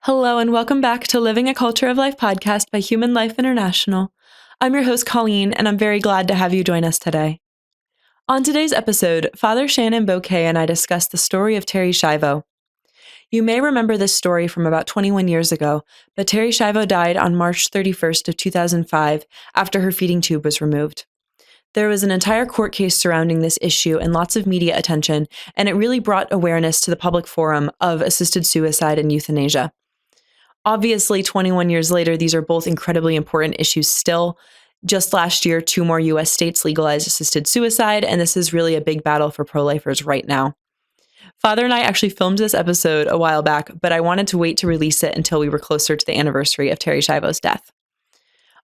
Hello and welcome back to Living a Culture of Life podcast by Human Life International. I'm your host, Colleen, and I'm very glad to have you join us today. On today's episode, Father Shenan Boquet and I discuss the story of Terry Schiavo. You may remember this story from about 21 years ago, but Terry Schiavo died on March 31st of 2005 after her feeding tube was removed. There was an entire court case surrounding this issue and lots of media attention, and it really brought awareness to the public forum of assisted suicide and euthanasia. Obviously, 21 years later, these are both incredibly important issues still. Just last year, 2 more U.S. states legalized assisted suicide, and this is really a big battle for pro-lifers right now. Father and I actually filmed this episode a while back, but I wanted to wait to release it until we were closer to the anniversary of Terry Schiavo's death.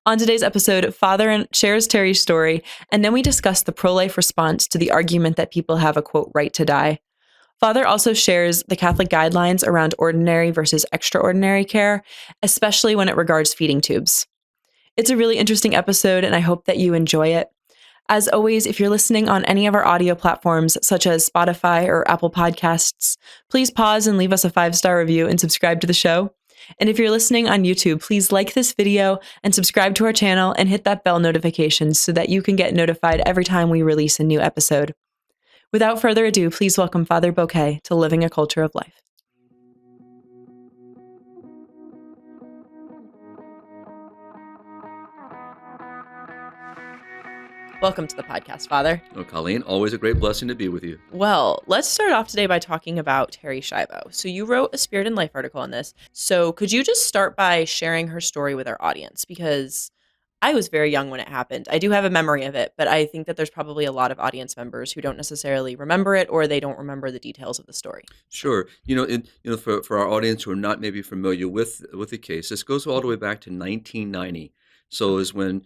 On today's episode, Father shares Terry's story, and then we discuss the pro-life response to the argument that people have a, quote, right to die. Father also shares the Catholic guidelines around ordinary versus extraordinary care, especially when it regards feeding tubes. It's a really interesting episode, and I hope that you enjoy it. As always, if you're listening on any of our audio platforms, such as Spotify or Apple Podcasts, please pause and leave us a 5-star review and subscribe to the show. And if you're listening on YouTube, please like this video and subscribe to our channel and hit that bell notification so that you can get notified every time we release a new episode. Without further ado, please welcome Father Boquet to Living a Culture of Life. Welcome to the podcast, Father. Oh, Colleen, always a great blessing to be with you. Well, let's start off today by talking about Terri Schiavo. So you wrote a Spirit and Life article on this. So could you just start by sharing her story with our audience? Because I was very young when it happened. I do have a memory of it, but I think that there's probably a lot of audience members who don't necessarily remember it, or they don't remember the details of the story. Sure. For our audience who are not maybe familiar with the case, this goes all the way back to 1990. So it was when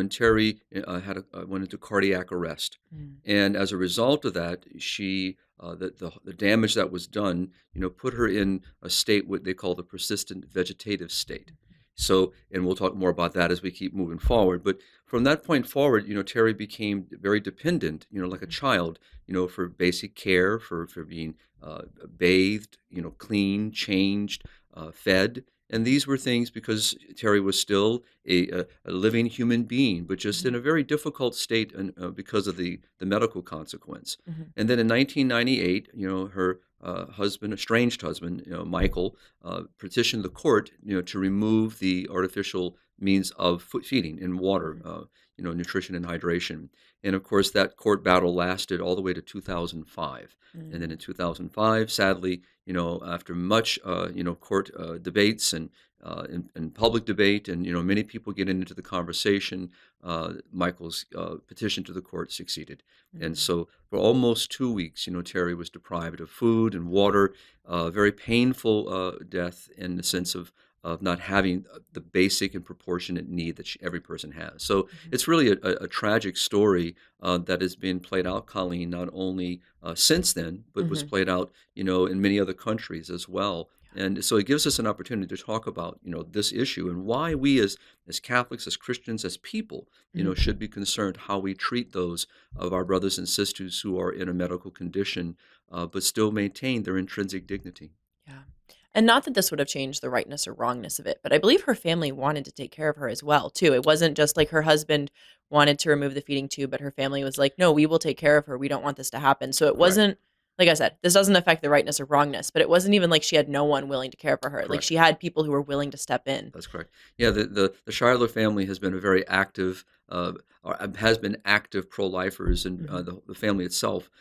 Terry went into cardiac arrest, and as a result of that, she the damage that was done, put her in a state what they call the persistent vegetative state. So, and we'll talk more about that as we keep moving forward. But from that point forward, Terry became very dependent, like a child, for basic care, for being bathed, cleaned, changed, fed. And these were things because Terry was still a living human being, but just in a very difficult state and because of the medical consequence. Mm-hmm. And then in 1998, her husband, estranged husband, Michael, petitioned the court, to remove the artificial means of feeding and water, nutrition and hydration. And of course, that court battle lasted all the way to 2005. And then in 2005, sadly, after much, court debates and public debate, and many people getting into the conversation, Michael's petition to the court succeeded. And so for almost 2 weeks, Terry was deprived of food and water, very painful death in the sense of not having the basic and proportionate need that every person has. So it's really a tragic story that has been played out, Colleen, not only since then, but was played out, in many other countries as well. And so it gives us an opportunity to talk about, this issue and why we as Catholics, as Christians, as people, should be concerned how we treat those of our brothers and sisters who are in a medical condition, but still maintain their intrinsic dignity. Yeah. And not that this would have changed the rightness or wrongness of it, but I believe her family wanted to take care of her as well, too. It wasn't just like her husband wanted to remove the feeding tube, but her family was like, no, we will take care of her. We don't want this to happen. So it wasn't, like I said, this doesn't affect the rightness or wrongness, but it wasn't even like she had no one willing to care for her. Correct. Like she had people who were willing to step in. That's correct. Yeah, the Shiloh family has been a very active, has been active pro-lifers, and the family itself,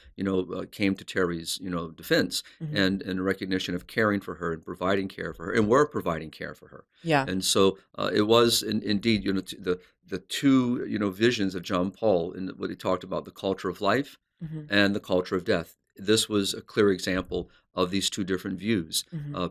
came to Terry's, defense and in recognition of caring for her and providing care for her, and were providing care for her. Yeah. And so it was indeed, the two, visions of John Paul in what he talked about, the culture of life and the culture of death. This was a clear example of these two different views.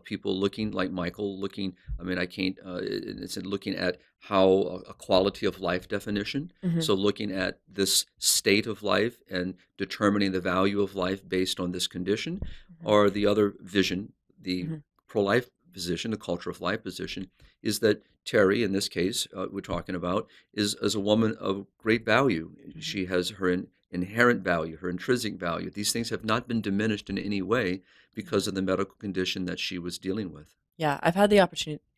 People looking like Michael, looking at how a quality of life definition. So looking at this state of life and determining the value of life based on this condition, or the other vision, the pro-life position, the culture of life position, is that Terry, in this case, we're talking about, is a woman of great value. She has her inherent value, her intrinsic value. These things have not been diminished in any way because of the medical condition that she was dealing with. Yeah, I've had the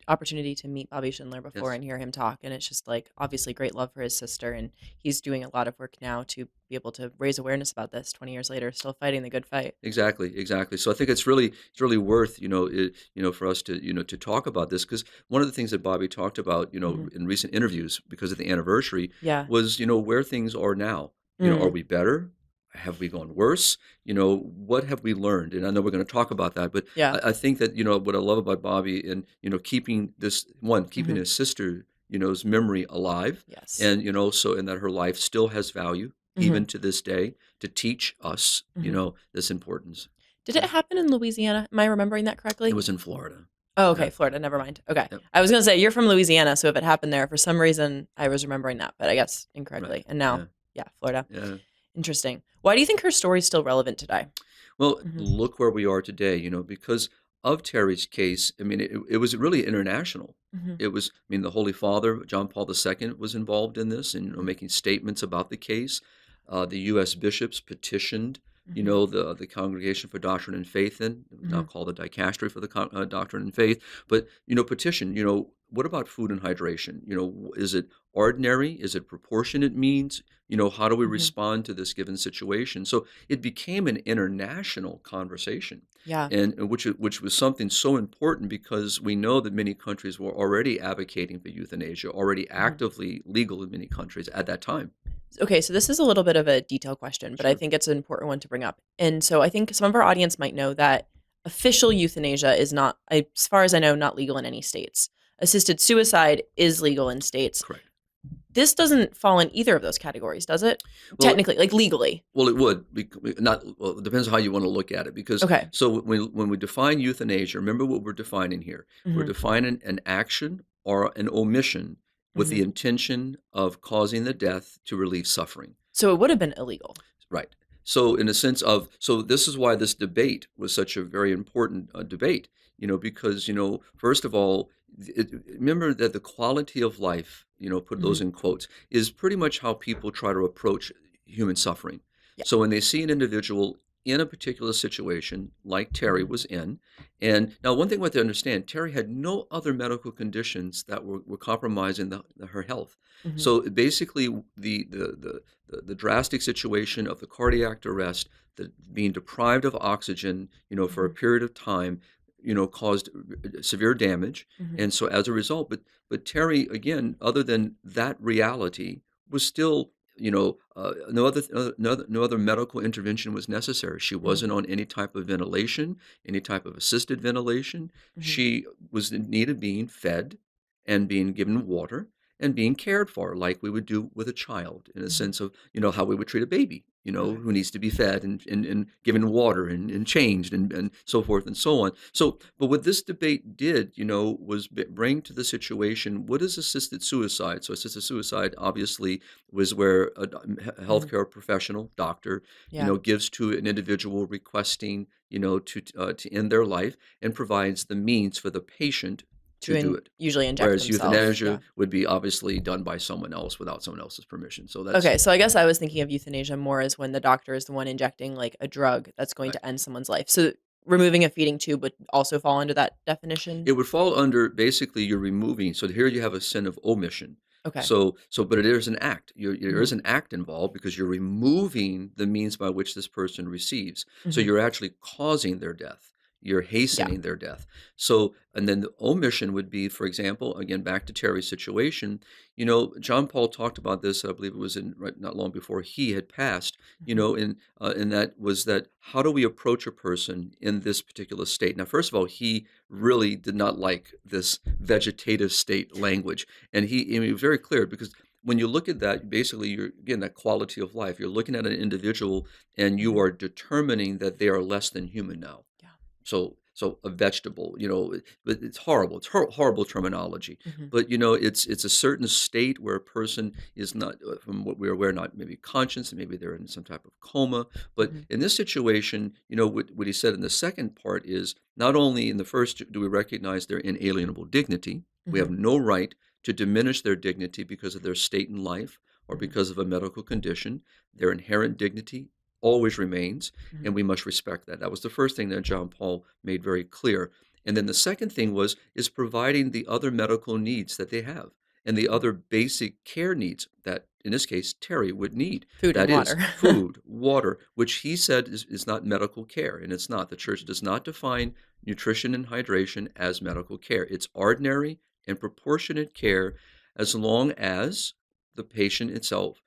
opportunity to meet Bobby Schindler before Yes. and hear him talk, and it's just like obviously great love for his sister, and he's doing a lot of work now to be able to raise awareness about this 20 years later, still fighting the good fight. Exactly, exactly. So I think it's really worth for us to talk about this because one of the things that Bobby talked about Hmm. in recent interviews because of the anniversary Yeah. was where things are now. Are Mm. we better? Have we gone worse? What have we learned? And I know we're going to talk about that, but Yeah. I think that what I love about Bobby and keeping Hmm. his sister his memory alive, Yes. and and that her life still has value Hmm. even to this day to teach us, Hmm. this importance. Did it happen in Louisiana? Am I remembering that It correctly? was in Florida. Oh, Yeah, okay, Florida. Never mind. Okay, yep, I was gonna say you're from Louisiana, so if it happened there, for some reason I was remembering that, but I guess right. incorrectly. And now, Yeah, yeah, Florida. yeah. Interesting. Why do you think her story's still relevant today? Well, Hmm. look where we are today, because of Terry's case. I mean, it was really international. Hmm. It was, I mean, the Holy Father, John Paul II, was involved in this and Hmm. making statements about the case. The U.S. bishops petitioned, Hmm. the Congregation for Doctrine and Faith, it was now Hmm. called the Dicastery for the Doctrine and Faith, but, petition, what about food and hydration? Is it ordinary? Is it proportionate means? How do we Hmm. respond to this given situation? So it became an international conversation, Yeah. and which was something so important because we know that many countries were already advocating for euthanasia, already Hmm. actively legal in many countries at that time. Okay, so this is a little bit of a detailed question, but I Sure. think it's an important one to bring up. And so I think some of our audience might know that official euthanasia is not, as far as I know, not legal in any states. Assisted suicide is legal in states. Correct. This doesn't fall in either of those categories, does it? Well, Technically, like legally. well, it would not. Well, it depends on how you want to look at it. Because Okay. so when we define euthanasia, remember what we're defining here. We're Hmm. defining an action or an omission with Hmm. the intention of causing the death to relieve suffering. So it would have been illegal. Right. So, in a sense of, so this is why this debate was such a very important debate, because, first of all, remember that the quality of life, put Hmm. those in quotes, is pretty much how people try to approach human suffering. Yeah. So, when they see an individual in a particular situation, like Terry Hmm. was in, and now one thing we have to understand, Terry had no other medical conditions that were compromising her health. Hmm. So basically, the drastic situation of the cardiac arrest, the being deprived of oxygen, for a Hmm. period of time, caused severe damage. Hmm. And so as a result, but Terry, again, other than that reality, was still, no other medical intervention was necessary. She Hmm. wasn't on any type of ventilation, any type of assisted ventilation. Hmm. She was in need of being fed and being given water and being cared for like we would do with a child in a Hmm. sense of how we would treat a baby Okay. who needs to be fed and given water and changed and so forth and so on. So but what this debate did was bring to the situation, what is assisted suicide? So assisted suicide obviously was where a Hmm. healthcare professional, doctor, Yeah. gives to an individual requesting to end their life and provides the means for the patient to do it. Usually inject Whereas themselves. euthanasia Yeah. would be obviously done by someone else without someone else's permission. So that's Okay, so I guess I was thinking of euthanasia more as when the doctor is the one injecting like a drug that's going to correct. end someone's life. So removing a feeding tube would also fall under that definition. It would fall under basically you're removing. So here you have a sin of omission. Okay. So, but it is an act. There Hmm. is an act involved because you're removing the means by which this person receives. So Hmm. you're actually causing their death. You're Yeah. hastening their death. So, and then the omission would be, for example, again back to Terry's situation. John Paul talked about this. I believe it was in right not long before he had passed. Hmm. And that was that. How do we approach a person in this particular state? Now, first of all, he really did not like this vegetative state language. And he was very clear because when you look at that, basically you're again that quality of life. You're looking at an individual and you Hmm. are determining that they are less than human now. Yeah. So a vegetable, but it's horrible. It's horrible terminology. Hmm. But it's a certain state where a person is not, from what we're aware, not maybe conscious, and maybe they're in some type of coma. But Hmm. in this situation, what he said in the second part is not only in the first do we recognize their inalienable dignity, we Hmm. have no right to diminish their dignity because of their state in life or Hmm. because of a medical condition. Their inherent dignity always remains, Hmm. and we must respect that. That was the first thing that John Paul made very clear. And then the second thing is providing the other medical needs that they have and the other basic care needs that, in this case, Terry would need. Food and That is water. food, water, which he said is not medical care, and it's not. The church does not define nutrition and hydration as medical care. It's ordinary and proportionate care as long as the patient itself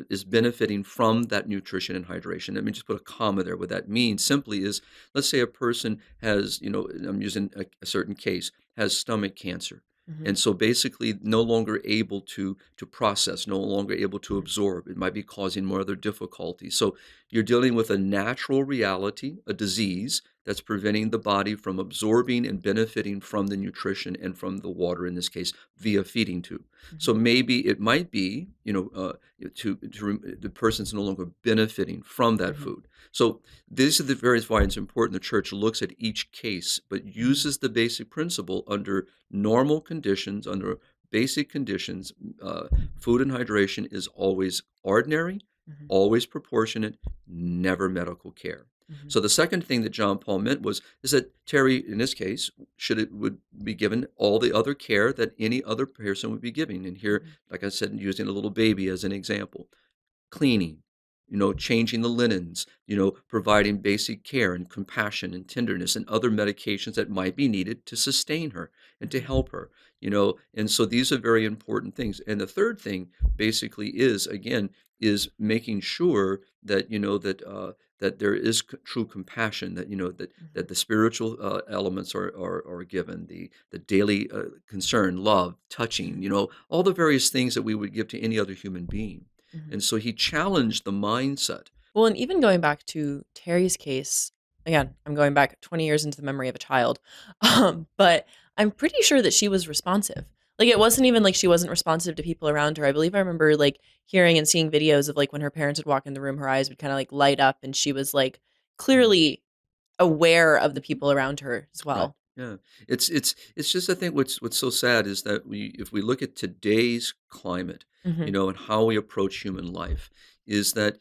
is benefiting from that nutrition and hydration. Let me just put a comma there. What that means simply is, let's say a person has, I'm using a certain case, has stomach cancer. Mhm. And so basically no longer able to process, no longer able to Mhm. absorb. It might be causing more other difficulties. So you're dealing with a natural reality, a disease that's preventing the body from absorbing and benefiting from the nutrition and from the water, in this case, via feeding tube. So Mhm. maybe it might be, the person's no longer benefiting from that Mhm. food. So these are the various why it's important the church looks at each case, but Mhm. uses the basic principle under normal conditions, under basic conditions. Food and hydration is always ordinary, Mhm. always proportionate, never medical care. Mhm. So the second thing that John Paul meant is that Terry, in this case, would be given all the other care that any other person would be giving. And here, Mhm. like I said, using a little baby as an example, cleaning, changing the linens, providing basic care and compassion and tenderness and other medications that might be needed to sustain her and to Mhm. help her, and so these are very important things. And the third thing basically is, again, is making sure that, that there is true compassion, that, that Mhm. the spiritual elements are given, the daily concern, love, touching, all the various things that we would give to any other human being. Mhm. And so he challenged the mindset. Well, and even going back to Terry's case, again, I'm going back 20 years into the memory of a child, but I'm pretty sure that she was responsive. Like, it wasn't even like she wasn't responsive to people around her. I believe I remember, like, hearing and seeing videos of, like, when her parents would walk in the room, her eyes would kinda, like, light up, and she was, like, Mhm, clearly aware of the mhm. people around her as Right. well. Yeah. It's just, I think what's so sad is that if we look at today's climate, Mhm, and how we approach human life, is that,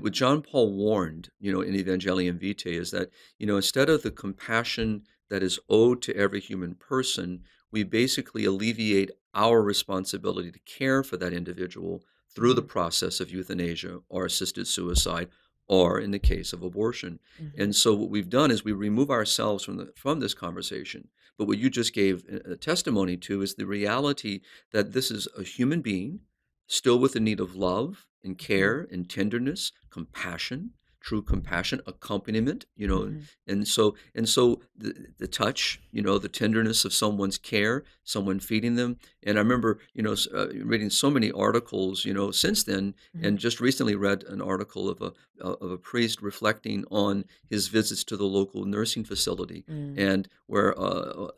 what John Paul warned, in Evangelium Vitae, is that, instead of the compassion that is owed to every human person, we basically alleviate our responsibility to care for that individual through the mhm, process of euthanasia or assisted suicide, or in the case of abortion. mhm, And so what we've done is we remove ourselves from this conversation. But what you just gave a testimony to is the reality that this is a human being still with the need of love and mhm, care and tenderness, compassion, true compassion, accompaniment, mhm, and so the touch, the tenderness of someone's care, someone feeding them. And I remember, reading so many articles, since then, mhm, and just recently read an article of a priest reflecting on his visits to the local nursing facility, mm, and where a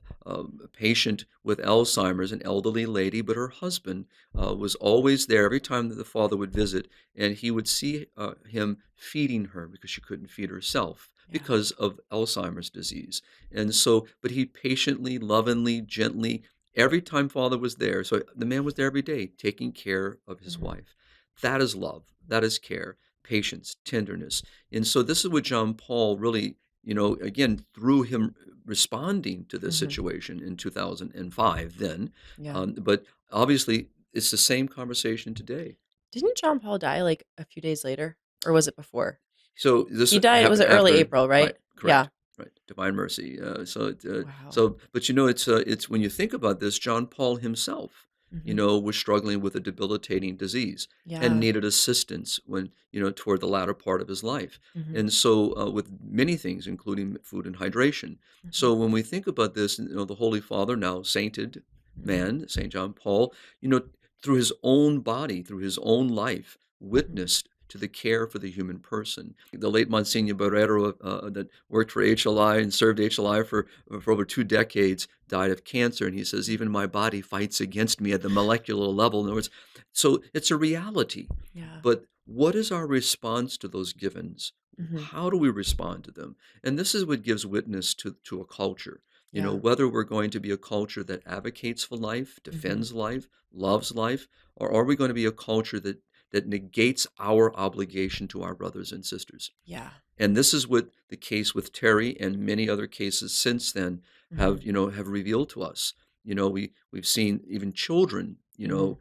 patient with Alzheimer's, an elderly lady, but her husband was always there every time that the father would visit, and he would see him feeding her because she couldn't feed herself yeah, because of Alzheimer's disease. And so, but he patiently, lovingly, gently, every time father was there, so the man was there every day taking care of his mhm, wife. That is love. That is care, patience, tenderness. And so this is what John Paul really, again, through him responding to this mhm, situation in 2005 then, yeah. but obviously it's the same conversation today. Didn't John Paul die, like, a few days later? Or was it before? So this He died was happened it early after, April, right? right? Yeah. Correct. Right. Divine mercy. Wow. But it's when you think about this, John Paul himself, Mhm. was struggling with a debilitating disease and Yeah. needed assistance when, toward the latter part of his life. Mhm. And so, with many things, including food and hydration. Mhm. So when we think about this, the Holy Father, now sainted Mhm. man, Saint John Paul, you know, through his own body, through his own life, Mhm. witnessed to the care for the human person. The late Monsignor Barrero, that worked for HLI and served HLI for over 2 decades, died of cancer. And he says, Mhm. even my body fights against me at the molecular level. In other words, so it's a reality. Yeah. But what is our response to those givens? Mhm. How do we respond to them? And this is what gives witness to a culture. Yeah. Whether we're going to be a culture that advocates for life, Mhm. defends life, loves life, or are we going to be a culture that that negates our obligation to our brothers and sisters. Yeah. And this is what the case with Terry and many other cases since then Hmm. have revealed to us. We've seen even children, Hmm.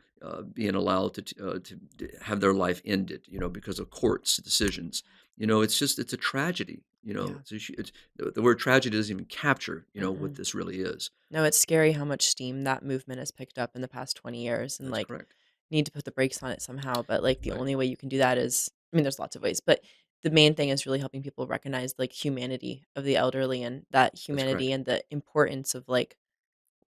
being allowed to have their life ended, because of court's decisions. It's a tragedy. Yeah. The word tragedy doesn't even capture, what Mm-mm. this really is. No, it's scary how much steam that movement has picked up in the past 20 years and That's like correct. need to put the brakes on it somehow. But like the Right. only way you can do that is, I mean, there's lots of ways, but the main thing is really helping people recognize like humanity of the elderly and that That's humanity correct. and the importance of like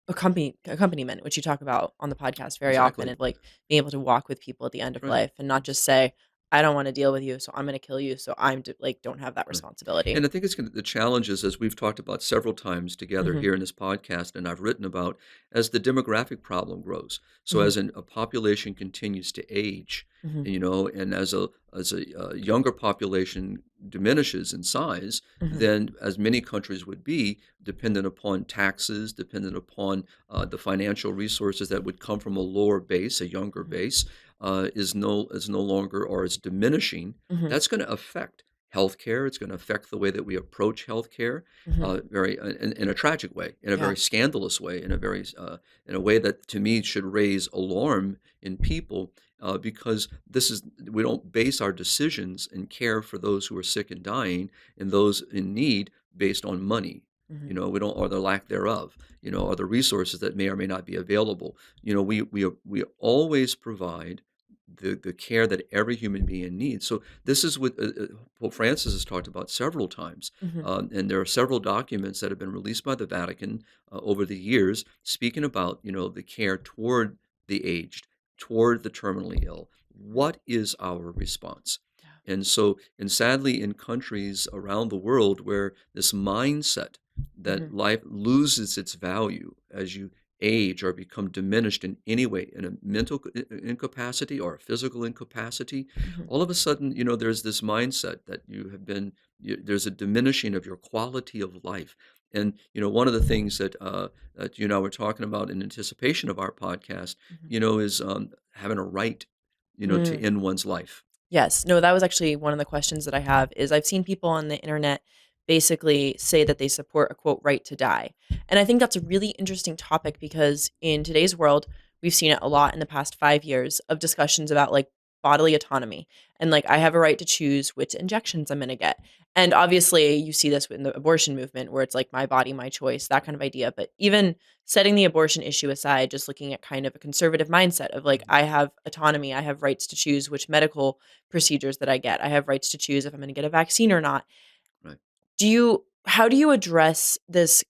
accompaniment, which you talk about on the podcast very often, Exactly. and like being able to walk with people at the end of Right. life and not just say, I don't want to deal with you, so I'm going to kill you. So like, don't have that Right. responsibility. And I think the challenges, as we've talked about several times together Hmm. here in this podcast, and I've written about, as the demographic problem grows. So Hmm. as a population continues to age, Hmm. and as a younger population diminishes in size, Hmm. then as many countries would be dependent upon taxes, dependent upon the financial resources that would come from a lower base, a younger Hmm. base, is no longer, or is diminishing. Hmm. That's going to affect healthcare. It's going to affect the way that we approach healthcare, Hmm. very in a tragic way, in a Yeah. very scandalous way, in a way that to me should raise alarm in people, because we don't base our decisions and care for those who are sick and dying and those in need based on money. Hmm. We don't, or the lack thereof, or the resources that may or may not be available. We always provide the care that every human being needs. So this is what Pope Francis has talked about several times, Hmm. and there are several documents that have been released by the Vatican over the years, speaking about the care toward the aged, toward the terminally ill. What is our response? Yeah. And sadly, in countries around the world where this mindset Hmm. that life loses its value as you age or become diminished in any way, in a mental incapacity or a physical incapacity, Hmm. all of a sudden, there's this mindset that there's a diminishing of your quality of life. And one of the things that you and I were talking about in anticipation of our podcast, Hmm. is having a right, to Mm. end one's life. Yes. No, that was actually one of the questions that I have is I've seen people on the internet basically say that they support a quote right to die. And I think that's a really interesting topic because in today's world, we've seen it a lot in the past 5 years of discussions about like bodily autonomy and like I have a right to choose which injections I'm going to get. And obviously, you see this in the abortion movement where it's like my body, my choice, that kind of idea. But even setting the abortion issue aside, just looking at kind of a conservative mindset of like I have autonomy, I have rights to choose which medical procedures that I get. I have rights to choose if I'm going to get a vaccine or not. Right. How do you address this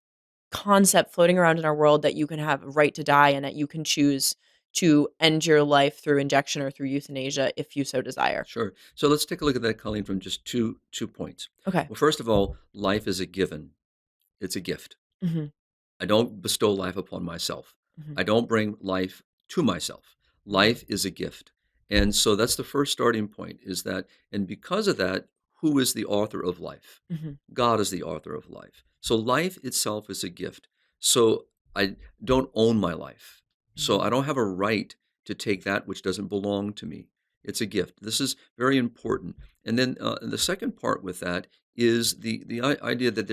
concept floating around in our world that you can have a right to die and that you can choose to end your life through injection or through euthanasia if you so desire? Sure. So let's take a look at that, Colleen, from just two points. Okay. Well, first of all, life is a given. It's a gift. Mhm. I don't bestow life upon myself. Mhm. I don't bring life to myself. Mhm. Life is a gift. And so that's the first starting point, is that, and because of that, who is the author of life? Mhm. God is the author of life. So life itself is a gift. So I don't own my life. So Mhm. I don't have a right to take that which doesn't belong to me. It's a gift. This is very important. And then the second part with that is the idea that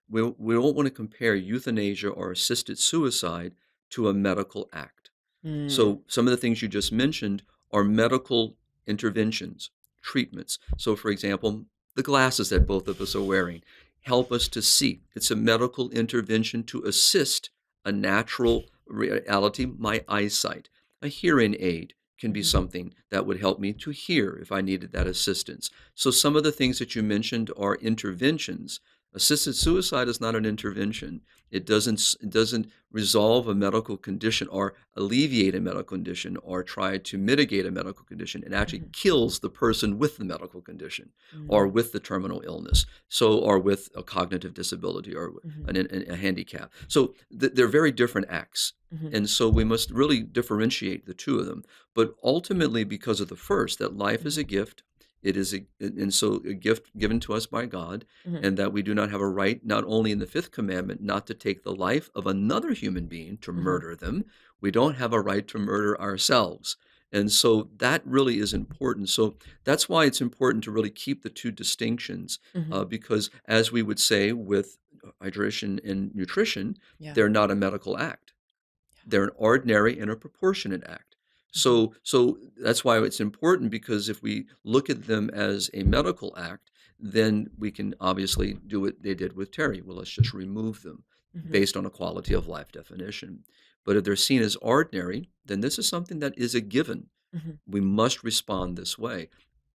we don't want to compare euthanasia or assisted suicide to a medical act. Mm. So some of the things you just mentioned are medical interventions, treatments. So for example, the glasses that both of us are wearing help us to see. It's a medical intervention to assist a natural reality, my eyesight. A hearing aid can be Mhm. something that would help me to hear if I needed that assistance. So some of the things that you mentioned are interventions. Assisted suicide is not an intervention. It doesn't resolve a medical condition or alleviate a medical condition or try to mitigate a medical condition. It actually Mhm. kills the person with the medical condition or Mm. with the terminal illness, so, or with a cognitive disability or Mhm. a handicap. So they're very different acts. Mhm. And so we must really differentiate the two of them. But ultimately, because of the first, that life is Mhm. a gift, and so a gift given to us by God, Mhm. and that we do not have a right, not only in the fifth commandment, not to take the life of another human being, to Mhm. murder them. We don't have a right to murder ourselves. And so that really is important. So that's why it's important to really keep the two distinctions, Mhm. because as we would say with hydration and nutrition, Yeah. they're not a medical act. They're an ordinary and a proportionate act. Mhm. So that's why it's important, because if we look at them as a medical act, then we can obviously do what they did with Terry. Well, let's just remove them Mhm. based on a quality of life definition. But if they're seen as ordinary, then this is something that is a given. Mhm. We must respond this way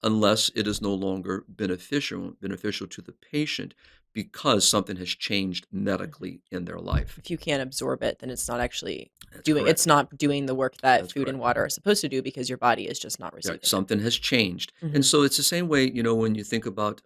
unless it is no longer beneficial to the patient because something has changed Mhm. medically in their life. If you can't absorb it, then it's not actually That's doing correct. it's not doing the work that That's food and correct. water are supposed to do because your body is just not Right, receiving it. something has changed, and Mhm. so it's the same way, when you think about,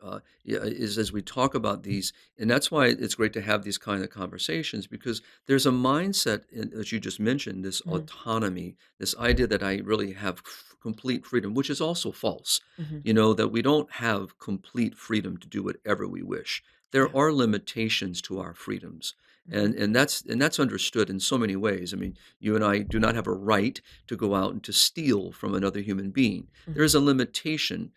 is as we talk about these, and that's why it's great to have these kind of conversations, because there's a mindset, as you just mentioned, this Mhm. autonomy, this idea that I really have complete freedom, which is also false. Mhm. That we don't have complete freedom to do whatever we wish. There Yeah. are limitations to our freedoms, Mhm. and that's understood in so many ways. I mean, you and I do not have a right to go out and to steal from another human being. There Mhm. is a limitation,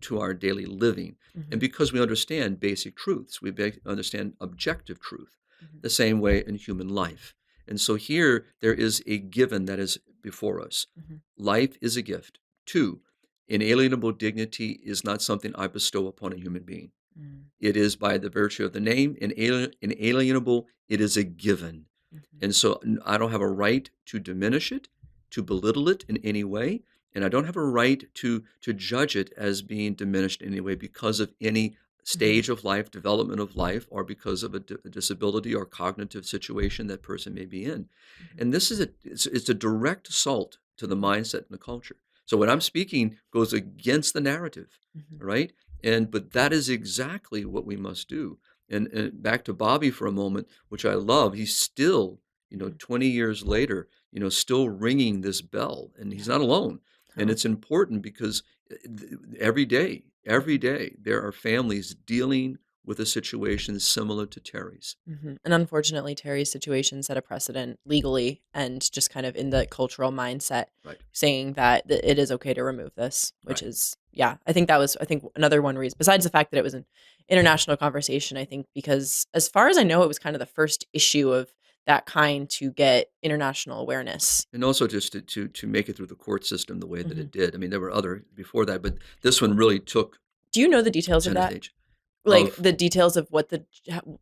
to our daily living. And Mhm. because we understand basic truths, we understand objective truth, Mhm. the same way in human life. And so here there is a given that is before us. Mhm. Life is a gift. Two, inalienable dignity is not something I bestow upon a human being. Mhm. It is by the virtue of the name, inalienable, it is a given. Mhm. And so I don't have a right to diminish it, to belittle it in any way, and I don't have a right to judge it as being diminished in any way because of any Mhm. stage of life, development of life, or because of a disability or cognitive situation that person may be in. Mhm. And this is it's a direct assault to the Mhm. mindset and the culture. So what I'm Yeah. speaking goes against the narrative, Mhm. right? But that is exactly what we must do. And back to Bobby for a moment, which I love. He's still, Mhm. 20 years later, still ringing this bell, and he's Yeah. not alone. And Oh. it's important because every Mhm. day, there are families dealing with a situation similar to Terry's. Mhm. And unfortunately, Terry's situation set a precedent legally and just kind of in the cultural mindset Right, saying that it is okay to remove this, which right. is, yeah, I think another one reason, besides the fact that it was an international conversation, I think because as far as I know, it was kind of the first issue of that kind to get international awareness. And also just to make it through the court system the way that Mhm. it did. I mean, there were other before that, but this one really took Do you know the details of center that? stage Like, of the details of what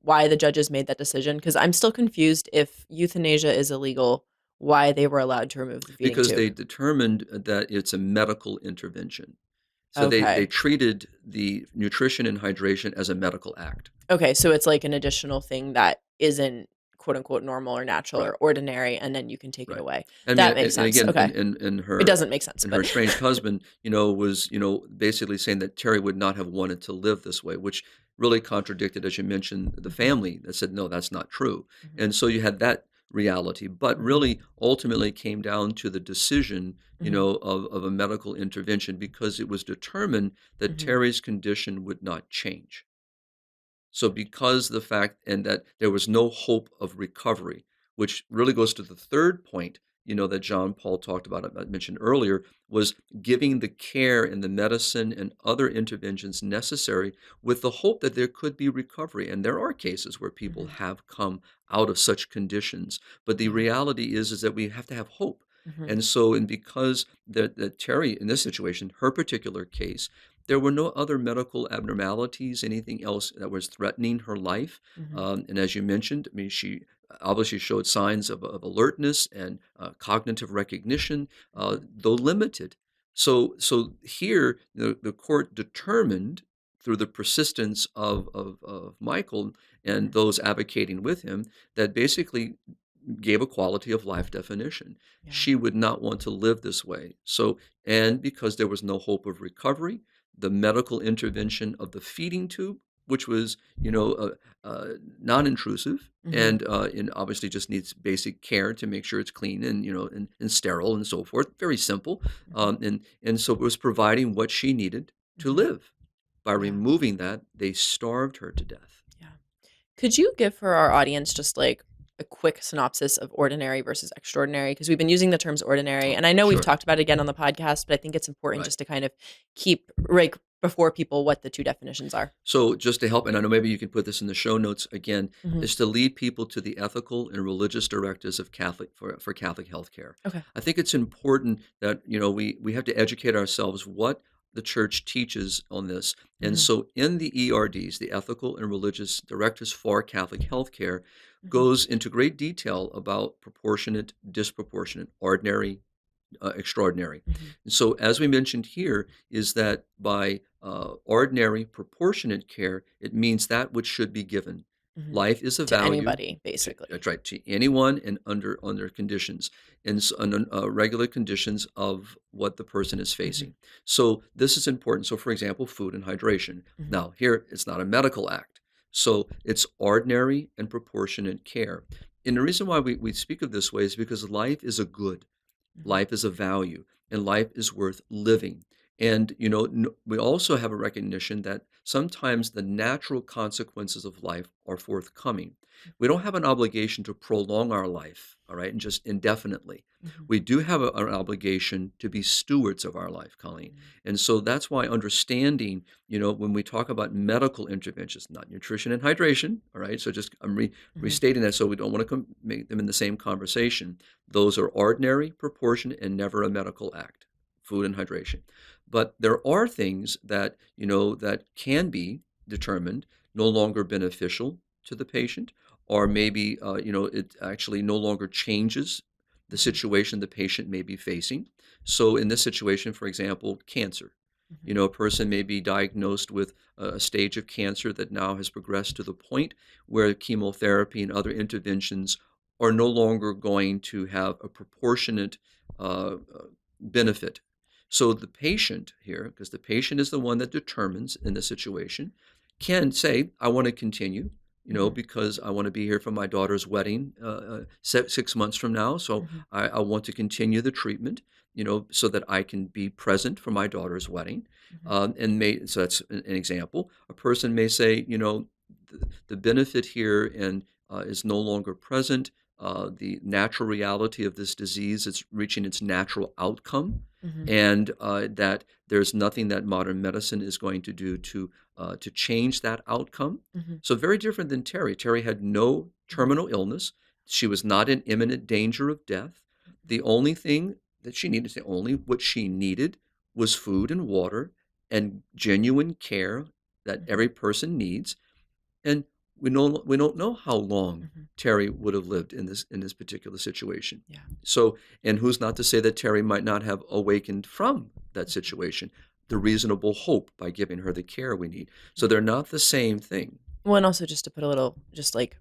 why the judges made that decision? Because 'Cause I'm still confused if euthanasia is illegal, why they were allowed to remove the feeding because tube. they determined that it's a medical intervention. So they Okay. treated the nutrition and hydration as a medical act. Okay, so it's like an additional thing that isn't quote unquote "normal" or natural Right, or ordinary, and then you can take it right. away. I mean, That makes and sense. again, Okay. and It her doesn't make sense, and her but estranged husband, was, basically saying that Terry would not have wanted to live this way, which really contradicted, as you mentioned, the Mhm, family that said, no, that's not true. mhm, And so you had that reality, but mhm, really ultimately came down to the decision, mhm, of a medical intervention because it was determined that mhm, Terry's condition would not change. So because the fact and that there was no hope of recovery, which really goes to the third point, that John Paul talked about, I mentioned earlier, was giving the care and the medicine and other interventions necessary with the hope that there could be recovery. And there are cases where people mhm. have come out of such conditions. But the Yeah. reality is that we have to have hope. Mhm, And so, and because that Terry, in this situation, her particular case, there were no other medical abnormalities, anything else that was threatening her life. mhm, And as you mentioned, I mean, she obviously showed signs of alertness and cognitive recognition, mhm, though limited. So here, the court determined through the persistence of Michael and mhm. those advocating with him that basically gave a quality of life definition. Yeah. She would not want to live this way. So, and because there was no hope of recovery, the medical intervention of the feeding tube, which was, non-intrusive Mhm, and obviously just needs basic care to make sure it's clean and and sterile and so forth. Very simple, mhm, and so it was providing what she needed to mhm. live. By Yeah, removing that, they starved her to death. yeah. Could you give for our audience just, like, a quick synopsis of ordinary versus extraordinary? Because we've been using the terms ordinary, and I know we've Sure. talked about it again on the podcast, but I think it's important Right. just to kind of keep right before people what the two definitions are. So just to help, and I know maybe you can put this in the show notes again, Hmm. is to lead people to the ethical and religious directives of Catholic for Catholic healthcare. Okay. I think it's important that we have to educate ourselves what the church teaches on this. And Hmm. so in the ERDs, the ethical and religious directives for Catholic healthcare, Hmm. goes into great detail about proportionate, disproportionate, ordinary, extraordinary. Hmm. And so, as we mentioned here, is that by ordinary proportionate care, it means that which should be given. Hmm. Life is a To value. anybody, basically. That's right, to anyone and under conditions and regular conditions of what the person is Hmm. facing. So this is important. So, for example, food and hydration. Hmm. Now, here it's not a medical act, so it's ordinary and proportionate care. And the reason why we speak of this way is because life is a good. Hmm. Life is a value, and life is worth living. And we also have a recognition that sometimes the natural consequences of life are forthcoming. We don't have an obligation to prolong our life, all right, and just indefinitely. Hmm. We do have an obligation to be stewards of our life, Colleen. And so that's why understanding, when we talk about medical interventions, not nutrition and hydration, all right, so just Hmm. restating that so we don't want to make them in the same conversation. Those are ordinary, proportionate, and never a medical act, food and hydration. But there are things that, that can be determined no longer beneficial to the patient, or maybe, it actually no longer changes the Hmm. situation the patient may be facing. So in this situation, for example, cancer. Hmm. A person may be diagnosed with a stage of cancer that now has progressed to the point where chemotherapy and other interventions are no longer going to have a proportionate benefit. So the patient here, because the patient is the one that determines in the situation, can say, I want to continue, Hmm. because I want to be here for my daughter's wedding 6 months from now. So Hmm. I want to continue the treatment, so that I can be present for my daughter's wedding. Hmm. So that's an example. A person may say, the benefit here and is no longer present. The natural reality of this disease is reaching its natural outcome, Hmm. and that there's nothing that modern medicine is going to do to change that outcome. Hmm. So very different than Terry. Terry had no terminal illness. She was not in imminent danger of death. The only thing that she needed, the only what she needed, was food and water and genuine care that Hmm. every person needs. And we don't know how long Hmm. Terry would have lived in this particular situation. Yeah. So, and who's not to say that Terry might not have awakened from that situation, the reasonable hope by giving her the care we need. So they're not the same thing. Well, and also just to put a little, just like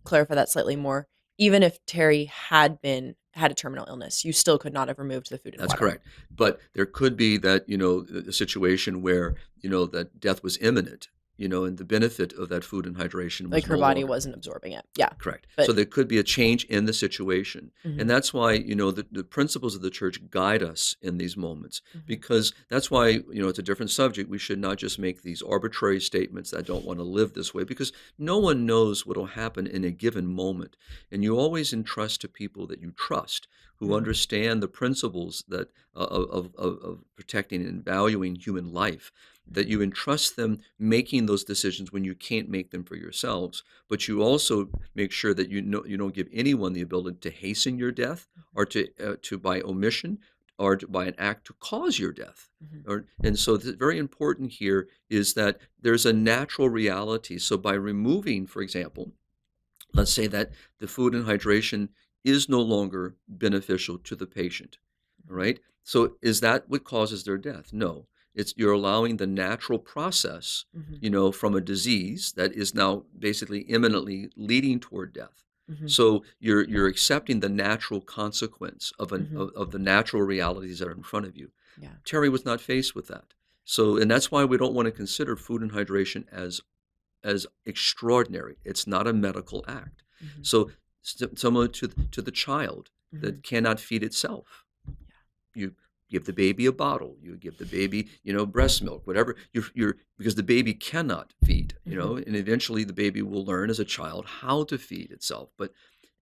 clarify that slightly more, even if Terry had a terminal illness, you still could not have removed the food and That's water. correct. But there could be that, a situation where, that death was imminent, and the benefit of that food and hydration Like was her no body longer. wasn't absorbing it. Yeah. Correct. So But there could be a change in the situation. And mhm, that's why, the principles of the church guide us in these moments, mhm, because that's why, it's a different subject. We should not just make these arbitrary statements that I don't want to live this way, because no one knows what will happen in a given moment. And you always entrust to people that you trust, who mhm, understand the principles that of protecting and valuing human life, that mhm, you entrust them making those decisions when you can't make them for yourselves, but you also make sure that you don't give anyone the ability to hasten your death, or to by omission, or by an act to cause your death. mhm, And so it's very important here is that there's a natural reality. So by removing, for example, let's say that the food and hydration is no longer beneficial to the patient. All mhm, right. So is that what causes their death? No. It's you're allowing the natural process, mhm, from a disease that is now basically imminently leading toward death. mhm, So you're accepting the natural consequence mhm. of the natural realities that are in front of you. Yeah. Terry was not faced with that. So, and that's why we don't want to consider food and hydration as extraordinary. It's not a medical act. Mhm, So similar to the child mhm. that cannot feed itself. Yeah. You give the baby a bottle. You give the baby, breast milk, whatever. You're because the baby cannot feed, Mhm, and eventually the baby will learn as a child how to feed itself. But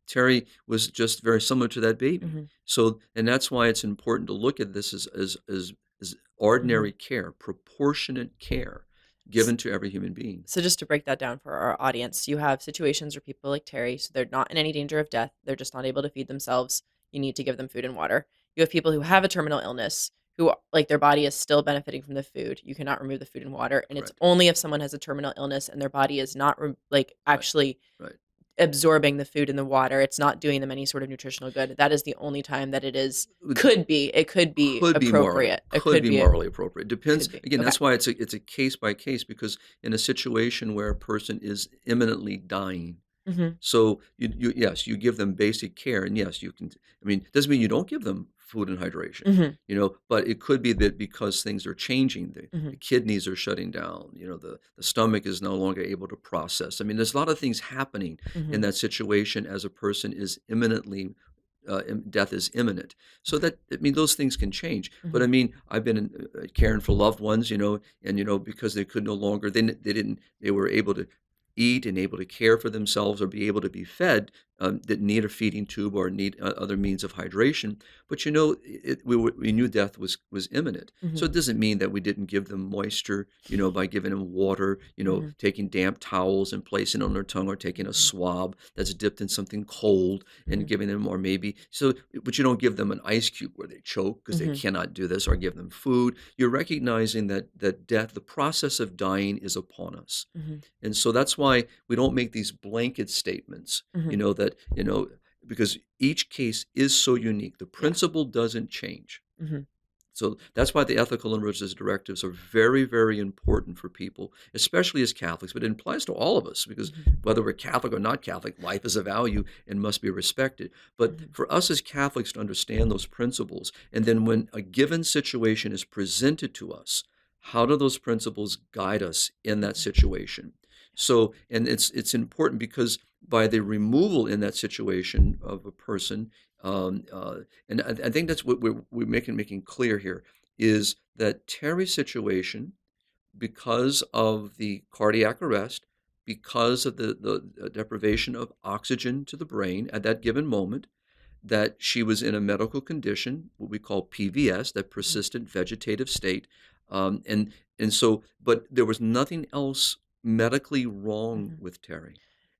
Terry was just very similar to that baby. Mhm. So, and that's why it's important to look at this as ordinary care, proportionate care given to every human being. So just to break that down for our audience, you have situations where people like Terry, so they're not in any danger of death. They're just not able to feed themselves. You need to give them food and water. You have people who have a terminal illness who like their body is still benefiting from the food. You cannot remove the food and water, and it's Correct. only if someone has a terminal illness and their body is not like Right. actually Right. absorbing the food and the water. It's not doing them any sort of nutritional good. That is the only time that it is Would- could be appropriate. It could be morally appropriate. Depends could be. again. Okay. That's why it's a case by case, because in a situation where a person is imminently dying, Mhm. so yes, you give them basic care, and yes, you can. I mean, doesn't mean you don't give them food and hydration, Mhm. but it could be that because things are changing, the Mhm. kidneys are shutting down, the stomach is no longer able to process. I mean, there's a lot of things happening in Mhm. that situation as a person is imminently. Death is imminent, so Okay. that I mean those things can change. But I Mhm. mean, I've been caring for loved ones, and because they could no longer, they were able to eat and able to care for themselves or be able to be fed, that need a feeding tube or need other means of hydration. But we knew death was imminent. So Mhm. it doesn't mean that we didn't give them moisture, by giving them water, Mhm. taking damp towels and placing it on their tongue, or taking a Mhm. swab that's dipped in something cold and Mhm. giving them, or maybe so. But you don't give them an ice cube where they choke because they Mhm. cannot do this, or give them food. You're recognizing that death, the process of dying, is upon us. Mhm. And so that's why we don't make these blanket statements, Mhm. because each case is so unique. The Yeah. principle doesn't change. Mhm. So that's why the ethical and religious directives are very, very important for people, especially as Catholics, but it applies to all of us, because Mhm. whether we're Catholic or not Catholic, life is a value and must be respected. But Mhm. for us as Catholics to understand those principles, and then when a given situation is presented to us, how do those principles guide us in that Mhm. situation? So, and it's important because by the removal in that situation of a person, um, uh, and I think that's what we're making clear here, is that Terry's situation, because of the cardiac arrest, because of the deprivation of oxygen to the brain at that given moment, that she was in a medical condition, what we call PVS, that Mhm. persistent vegetative state, and so, but there was nothing else medically wrong Mhm. with Terry,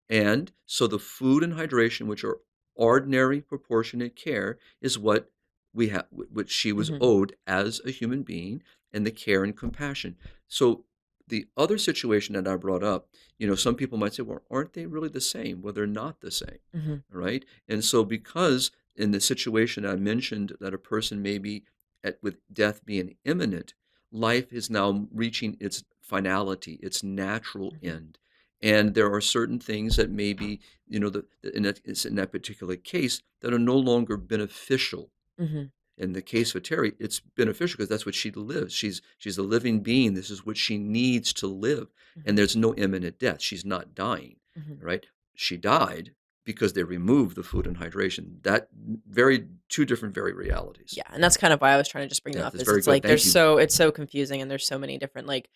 and so the food and hydration, which are ordinary proportionate care, is what we have, which she was Mhm. owed as a human being, and the care and compassion. So the other situation that I brought up, some people might say, well, aren't they really the same? Well, they're not the same, Mhm. right? And so, because in the situation I mentioned, that a person may be with death being imminent, life is now reaching its finality, its natural Mhm. end. And there are certain things that maybe, in that particular case, that are no longer beneficial. Mhm. In the case of Terry, it's beneficial because that's what she lives. She's a living being. This is what she needs to live. And Mhm. there's no imminent death. She's not dying, Mhm. right? She died because they removed the food and hydration. That very two different very realities. Yeah, and that's kind of why I was trying to just bring that Yeah, up that's is very it's good. like Thank you. it's so confusing and there's so many different like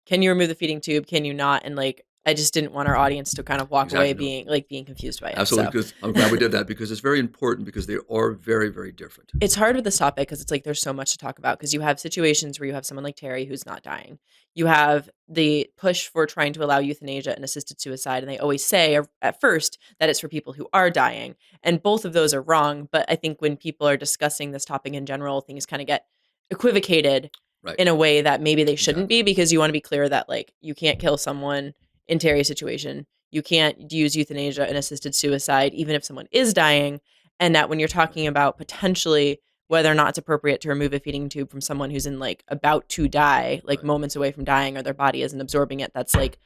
can you remove the feeding tube? Can you not? And like I just didn't want our audience to kind of walk away Exactly. No, being confused by it. absolutely. So Because I'm glad we did that, because it's very important, because they are very, very different. it's hard with this topic because it's like there's so much to talk about because you have situations where you have someone like Terry who's not dying. You have the push for trying to allow euthanasia and assisted suicide, and they always say at first that it's for people who are dying, and both of those are wrong. But I think when people are discussing this topic in general, things kind of get equivocated Right. in a way that maybe they shouldn't be Exactly. because you want to be clear that like you can't kill someone in Terry's situation. You can't use euthanasia and assisted suicide even if someone is dying, and that when you're Right. talking about potentially whether or not it's appropriate to remove a feeding tube from someone who's in like about to die, like Right. moments away from dying, or their body isn't absorbing it, that's like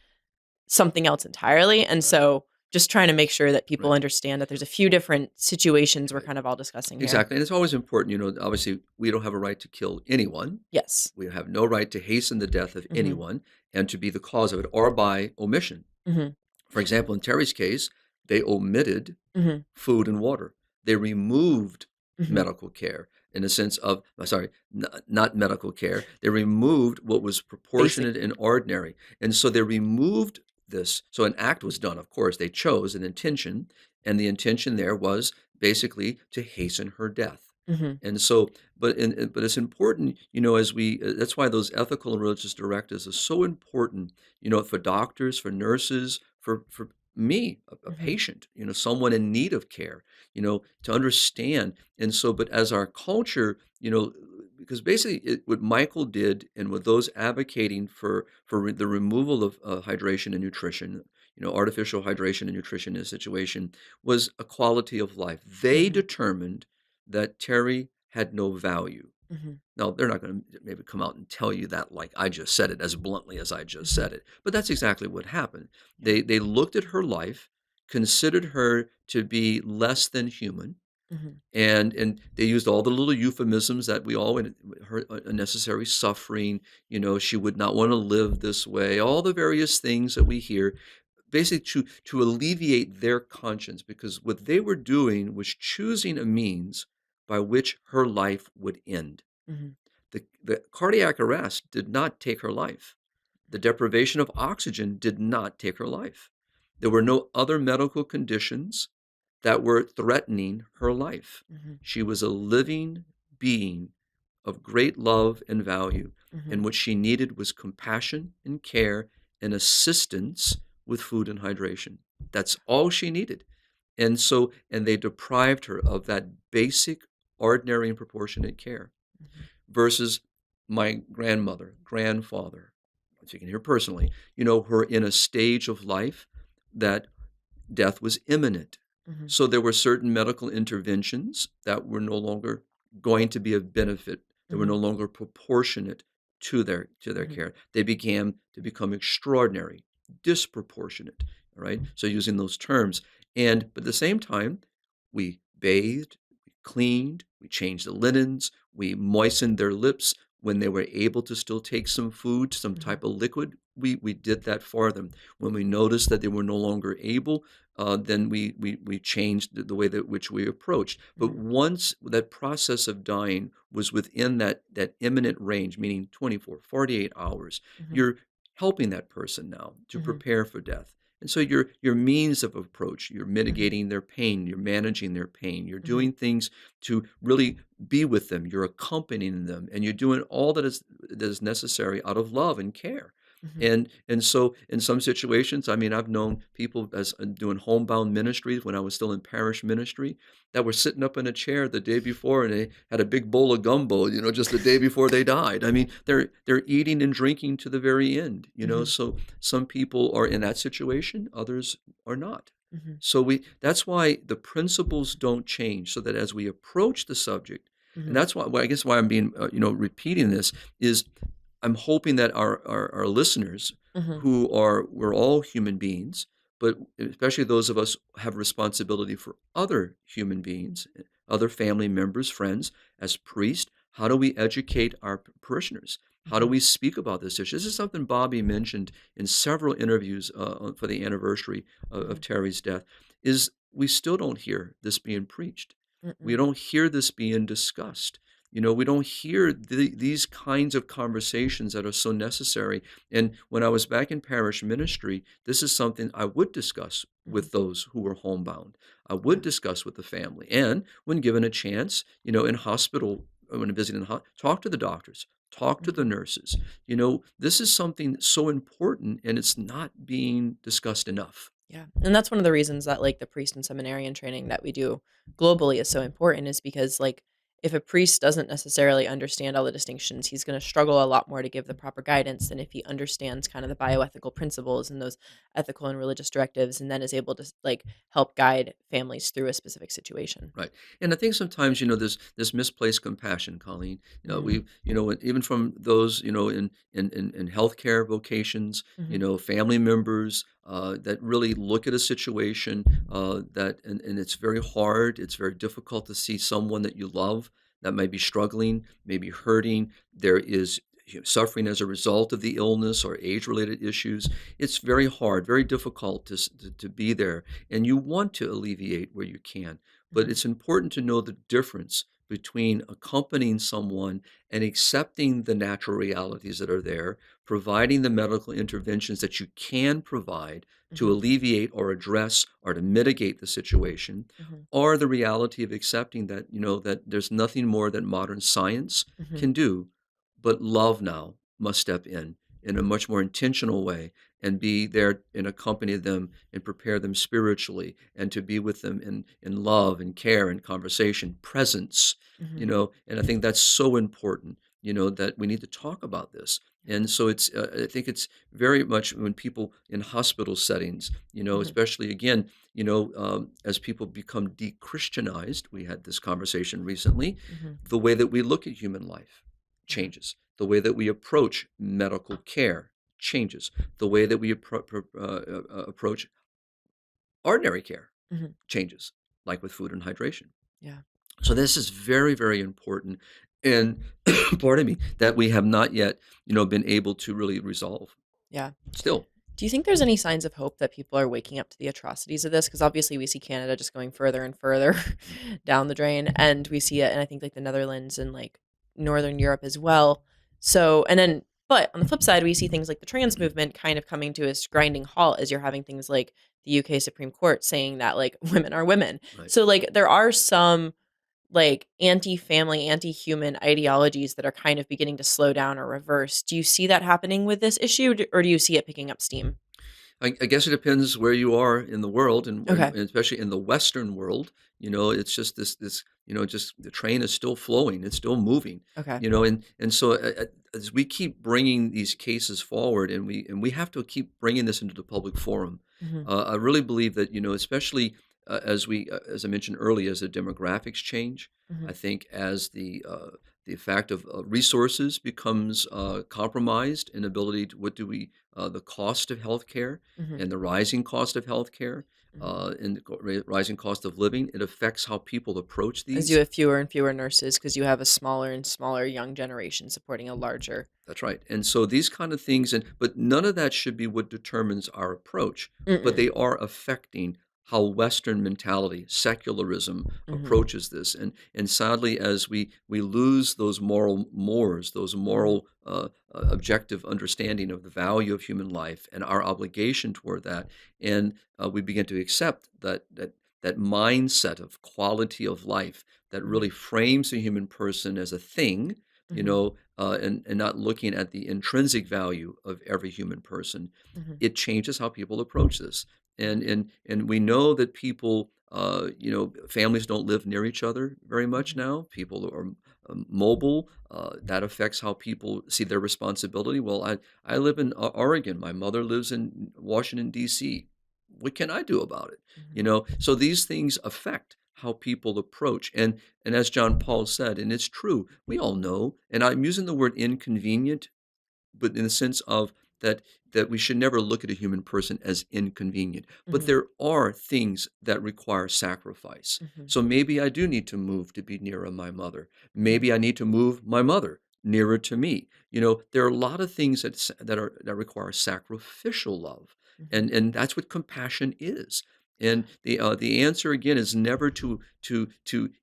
something else entirely. And Right. so just trying to make sure that people Right. understand that there's a few different situations we're Right. kind of all discussing here. Exactly. And it's always important, obviously, we don't have a right to kill anyone. Yes. We have no right to hasten the death of Hmm. anyone and to be the cause of it, or by omission. Hmm. For example, in Terry's case, they omitted Hmm. food and water. They removed Hmm. medical care, in a sense of, sorry, not medical care. They removed what was Basic. proportionate and ordinary. And so they removed this. So an act was done, of course. They chose an intention, And the intention there was basically to hasten her death. Mm-hmm. And so, but it's important, as that's why those ethical and religious directives are so important, for doctors, for nurses, for me, a Mm-hmm. patient, someone in need of care, to understand. And so, but as our culture, because basically what Michael did, and with those advocating for the removal of hydration and nutrition, artificial hydration and nutrition in a situation, was a quality of life. They Mm-hmm. determined that Terry had no value. Mm-hmm. Now, they're not going to maybe come out and tell you that like I just said it, as bluntly as I just Mm-hmm. said it, but that's exactly what happened. Yeah. They looked at her life, considered her to be less than human, Mm-hmm. and they used all the little euphemisms that we all, her unnecessary suffering, she would not want to live this way, all the various things that we hear, basically to alleviate their conscience, because what they were doing was choosing a means by which her life would end. Mm-hmm. The cardiac arrest did not take her life. The deprivation of oxygen did not take her life. There were no other medical conditions that were threatening her life. Mm-hmm. She was a living being of great love and value, Mm-hmm. and what she needed was compassion and care and assistance with food and hydration. That's all she needed. And they deprived her of that basic, ordinary, and proportionate care. Mm-hmm. Versus my grandmother, grandfather, speaking here personally, who are in a stage of life that death was imminent. Mm-hmm. So there were certain medical interventions that were no longer going to be of benefit. They were no longer proportionate to their Mm-hmm. care. They began to become extraordinary, disproportionate. All right. So using those terms, but at the same time, we bathed, we cleaned, we changed the linens, we moistened their lips when they were able to still take some food, some Mm-hmm. type of liquid. We did that for them. When we noticed that they were no longer able, then we changed the way that which we approached. But once that process of dying was within that imminent range, meaning 24, 48 hours, Mm-hmm. you're helping that person now to Mm-hmm. prepare for death. And so your means of approach, you're mitigating their pain, you're managing their pain, you're Mm-hmm. doing things to really be with them, you're accompanying them, and you're doing all that is necessary out of love and care. Mm-hmm. And so in some situations, I mean, I've known people as doing homebound ministries when I was still in parish ministry that were sitting up in a chair the day before, and they had a big bowl of gumbo, just the day before they died. I mean, they're eating and drinking to the very end, Mm-hmm. So some people are in that situation, others are not. Mm-hmm. So that's why the principles don't change, so that as we approach the subject, and that's why, well, I guess why I'm being, repeating this is I'm hoping that our listeners, Mm-hmm. we're all human beings, but especially those of us who have responsibility for other human beings, other family members, friends, as priests, how do we educate our parishioners? How do Mm-hmm. we speak about this issue? This is something Bobby mentioned in several interviews for the anniversary of Terry's death, is we still don't hear this being preached. We Mm-hmm. don't hear this being discussed. We don't hear these kinds of conversations that are so necessary. And when I was back in parish ministry, this is something I would discuss with those who were homebound. I would discuss with the family. And when given a chance, in hospital, when visiting, talk to the doctors, talk to the nurses. This is something so important, and it's not being discussed enough. Yeah. And that's one of the reasons that like the priest and seminarian training that we do globally is so important, is because like if a priest doesn't necessarily understand all the distinctions, he's going to struggle a lot more to give the proper guidance than if he understands kind of the bioethical principles and those ethical and religious directives, and then is able to like help guide families through a specific situation. Right. And I think sometimes, there's this misplaced compassion, Colleen. Mm-hmm. Even from those, in healthcare vocations, Mm-hmm. family members that really look at a situation and it's very hard. It's very difficult to see someone that you love that might be struggling, maybe hurting. There is suffering as a result of the illness or age-related issues. It's very hard, very difficult to be there, and you want to alleviate where you can. But it's important to know the difference between accompanying someone and accepting the natural realities that are there, providing the medical interventions that you can provide to Mhm. alleviate or address or to mitigate the situation, Mhm. or the reality of accepting that, that there's nothing more that modern science Mhm. can do, but love now must step in a much more intentional way and be there and accompany them and prepare them spiritually and to be with them in love and care and conversation, presence, Mhm. and I think that's so important, that we need to talk about this. And so I think it's very much when people in hospital settings, Mhm. especially again, as people become de-Christianized, we had this conversation recently, Mhm. the way that we look at human life Yeah. changes. The way that we approach medical care changes. The way that we approach ordinary care Mhm. changes, like with food and hydration. Yeah. So this is very, very important, and pardon me, that we have not yet, been able to really resolve. Yeah. Still, Do you think there's any signs of hope that people are waking up to the atrocities of this? Because obviously we see Canada just going further and further mm, down the drain, and we see it, and I think like the Netherlands and like Northern Europe as well. So, and then, but on the flip side, we see things like the trans movement kind of coming to a grinding halt as you're having things like the UK Supreme Court saying that like women are women. right. So, like, there are some like anti-family, anti-human ideologies that are kind of beginning to slow down or reverse. Do you see that happening with this issue, or do you see it picking up steam? I guess it depends where you are in the world, and Okay. especially in the Western world. It's just this. Just the train is still flowing. It's still moving. Okay. And so as we keep bringing these cases forward, and we have to keep bringing this into the public forum. Mhm. I really believe that especially as I mentioned earlier, as the demographics change, I Mhm. think as the fact of resources becomes compromised, in ability to what do we the cost of healthcare Mhm. and the rising cost of healthcare, Mhm. and the rising cost of living, it affects how people approach As you these. have fewer and fewer nurses because you have a smaller and smaller young generation supporting a larger. That's right. And so these kind of things, but none of that should be what determines our approach, but Mm-mm. they are affecting how Western mentality, secularism Mhm. approaches this. And sadly, as we lose those moral mores, those Mhm. moral objective understanding of the value of human life and our obligation toward that, and we begin to accept that mindset of quality of life that Mhm. really frames the human person as a thing, Mhm. and not looking at the intrinsic value of every human person, Mhm. it changes how people approach this. Yeah. And we know that people, families don't live near each other very much Mhm. now. People are mobile. That affects how people see their responsibility. Well, I live in Oregon. My mother lives in Washington D.C. What can I do about it? Mhm. So these things affect how people approach. And as John Paul said, and it's true, we all know, and I'm using the word inconvenient, but in the sense of that we should never look at a human person as inconvenient. But Mhm. there are things that require sacrifice. Mhm. So maybe I do need to move to be nearer my mother. Mhm. Maybe I need to move my mother nearer to me. There are a lot of things that require sacrificial love, Mhm. and that's what compassion is. And the answer again is never to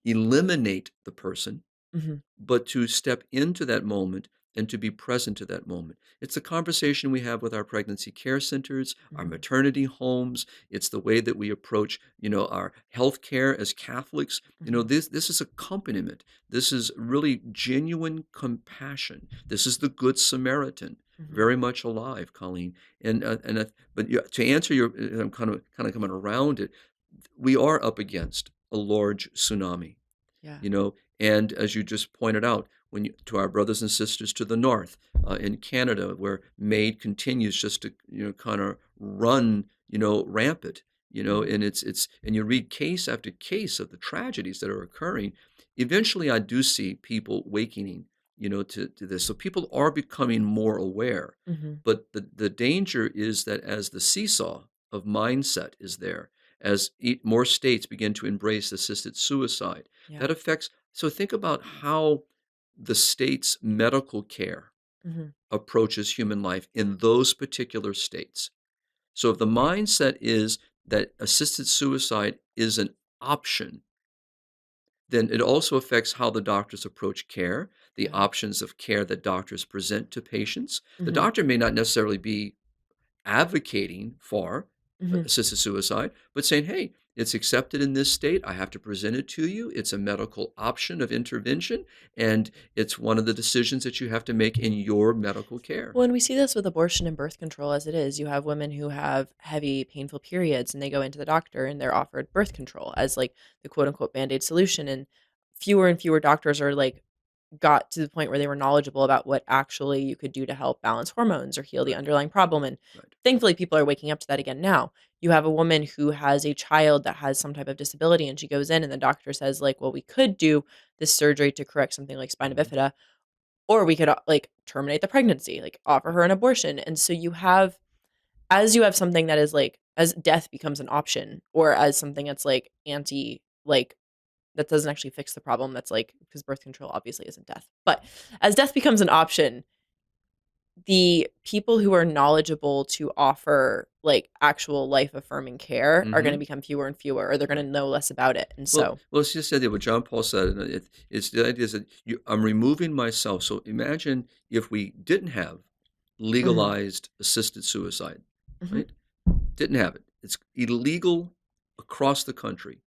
eliminate the person, Mhm. but to step into that moment and to be present to that moment. It's a conversation we have with our pregnancy care centers, our Mhm. maternity homes. It's the way that we approach, our health care as Catholics. Mhm. This is accompaniment. This is really genuine compassion. This is the Good Samaritan, Mhm. very much alive, Colleen. But to answer your, I'm kind of coming around it. We are up against a large tsunami, Yeah. you know and as you just pointed out, to our brothers and sisters to the north, in Canada, where MAID continues just to kind of run rampant, Mhm. and and you read case after case of the tragedies that are occurring. Eventually I do see people wakening, to this, so people are becoming more aware. Mhm. But the danger is that as the seesaw of mindset is there, as more states begin to embrace assisted suicide, Yeah. that affects. So think about how the state's medical care Mhm. approaches human life in those particular states. So if the mindset is that assisted suicide is an option, then it also affects how the doctors approach care, the Yeah. options of care that doctors present to patients. The Mhm. doctor may not necessarily be advocating for Mhm. assisted suicide, but saying, hey, it's accepted in this state. I have to present it to you. It's a medical option of intervention, and it's one of the decisions that you have to make in your medical care. Well, and we see this with abortion and birth control as it is. You have women who have heavy, painful periods and they go into the doctor and they're offered birth control as like the quote unquote band-aid solution. And fewer doctors are like got to the point where they were knowledgeable about what actually you could do to help balance hormones or heal the Right, underlying problem. And right. thankfully people are waking up to that again now. You have a woman who has a child that has some type of disability and she goes in and the doctor says like, well, we could do this surgery to correct something like spina Mhm. bifida, or we could, like, terminate the pregnancy, like, offer Right. her an abortion, and so you have something that is, like as death becomes an option or as something that's, like, that doesn't actually fix the problem, that's, like because birth control obviously isn't death, but as death becomes an option, the people who are knowledgeable to offer, like, actual life-affirming care are gonna Mhm. become fewer and fewer, or they're gonna Right. know less about it, and Well, so it's just the idea what John Paul said, and it's the idea is that I'm removing myself. So imagine if we didn't have Mhm, legalized assisted suicide, mhm, right? Didn't have it. It's illegal across the country.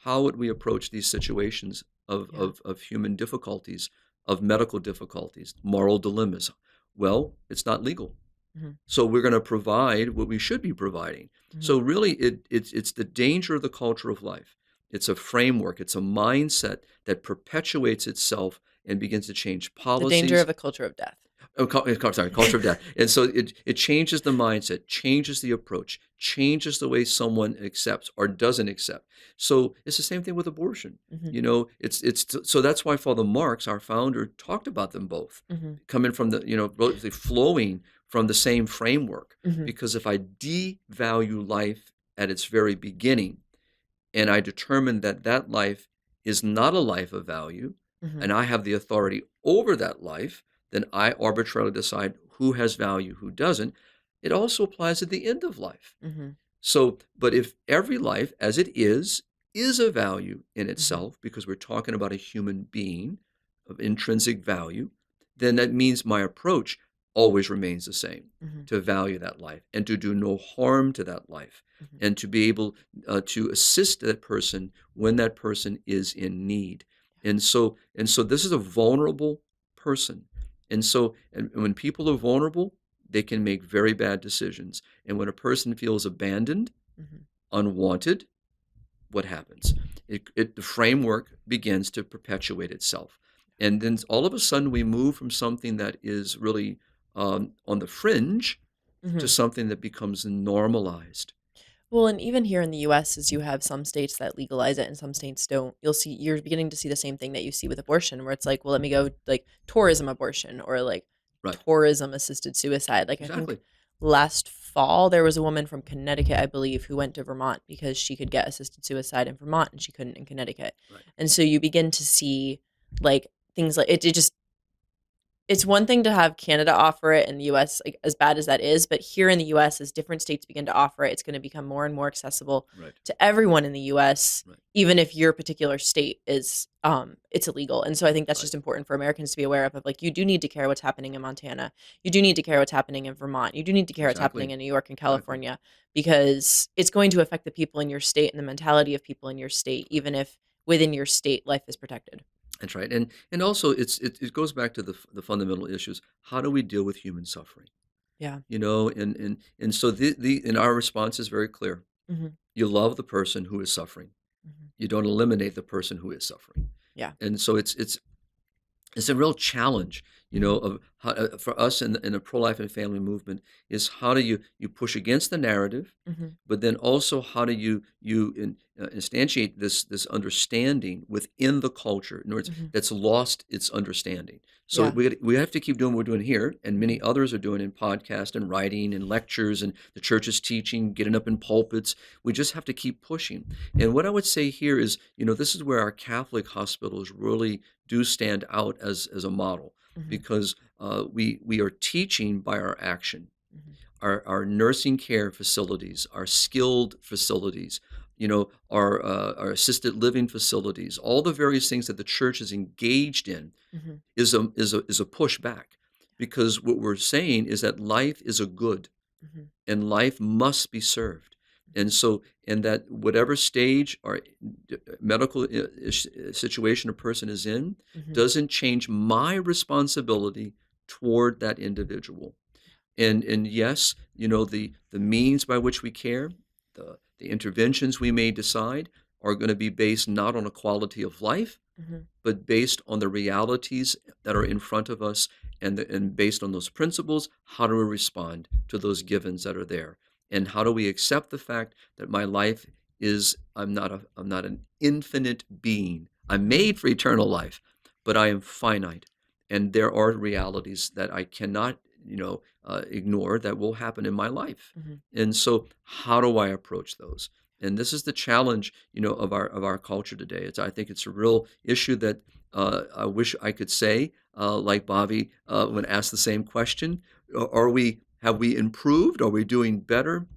How would we approach these situations yeah, of human difficulties, of medical difficulties, moral dilemmas? Well, it's not legal. mhm, So we're going to provide what we should be providing. mhm. So really, it's the danger of the culture of life. It's a framework. It's a mindset that perpetuates itself and begins to change The danger policies. of a culture of death. Oh, sorry, culture of death. And so it changes the mindset, changes the approach, changes the way someone accepts or doesn't accept. So it's the same thing with abortion. Mhm, So that's why Father Marx, our founder, talked about them both, mhm, coming from the flowing from the same framework. mhm. Because if I devalue life at its very beginning, and I determine that that life is not a life of value, Mhm, and I have the authority over that life, then I arbitrarily decide who has value, who doesn't. It also applies at the end of life. mhm, So, but if every life as it is a value in mhm, itself, because we're talking about a human being of intrinsic value, then that means my approach always remains the same, mhm, to value that life and to do no harm to that life, mhm. and to be able to assist that person when that person is in need. And so this is a vulnerable person. And when people are vulnerable, they can make very bad decisions. And when a person feels abandoned, Mhm. unwanted, what happens? The framework begins to perpetuate itself. And then all of a sudden, we move from something that is really on the fringe to Mhm. something that becomes normalized. Well, and even here in the US, as you have some states that legalize it and some states don't, you're beginning to see the same thing that you see with abortion, where it's like, well, let me go like tourism abortion or like Right. tourism assisted suicide. Like I think Exactly. last fall there was a woman from Connecticut, I believe, who went to Vermont because she could get assisted suicide in Vermont and she couldn't in Connecticut. Right. And so you begin to see like things like it just it's one thing to have Canada offer it in the US, like, as bad as that is, but here in the US, as different states begin to offer it, it's gonna become more and more accessible Right. to everyone in the US, Right. even if your particular state is, it's illegal, and so I think that's Right. just important for Americans to be aware of, like, you do need to care what's happening in Montana. You do need to care what's happening in Vermont. You do need to care what's happening Exactly. in New York and Exactly. California because it's going to affect the people in your state and the mentality of people in your state, Right. even if within your state life is protected. That's right. And also it goes back to the fundamental issues. How do we deal with human suffering? Yeah. And so the and our response is very clear. Mhm. You love the person who is suffering. Mhm. You don't eliminate the person who is suffering. Yeah. And so it's a real challenge, Mhm. of how, for us in the pro-life and family movement, is how do you push against the narrative, Mhm. but then also how do instantiate this understanding within the culture, in other words, Mhm. that's lost its understanding. So Yeah. we have to keep doing what we're doing here, and many Mhm. others are doing in podcast and writing and lectures, and the church is teaching, getting up in pulpits. We just have to keep pushing. And what I would say here is, this is where our Catholic hospitals really do stand out as a model, Mhm. because we are teaching by our action. Mhm. Our nursing care facilities, our skilled facilities, our assisted living facilities, all the various things that the church is engaged in Mhm. is a pushback, because what we're saying is that life is a good Mhm. and life must be served. And so, and that whatever stage or medical situation a person is in Mhm. doesn't change my responsibility toward that individual. And yes, the means by which we care, the interventions we may decide are going to be based not on a quality of life, Mhm. but based on the realities that are in front of us, and based on those principles, how do we respond to those givens that are there? And how do we accept the fact that my life is, I'm not an infinite being. I'm Mhm. made for eternal life, but I am finite. And there are realities that I cannot, ignore, that will happen in my life. Mhm. And so how do I approach those? And this is the challenge, of our culture today. I think it's a real issue that I wish I could say, like Bobby, when asked the same question, have we improved? Are we doing better?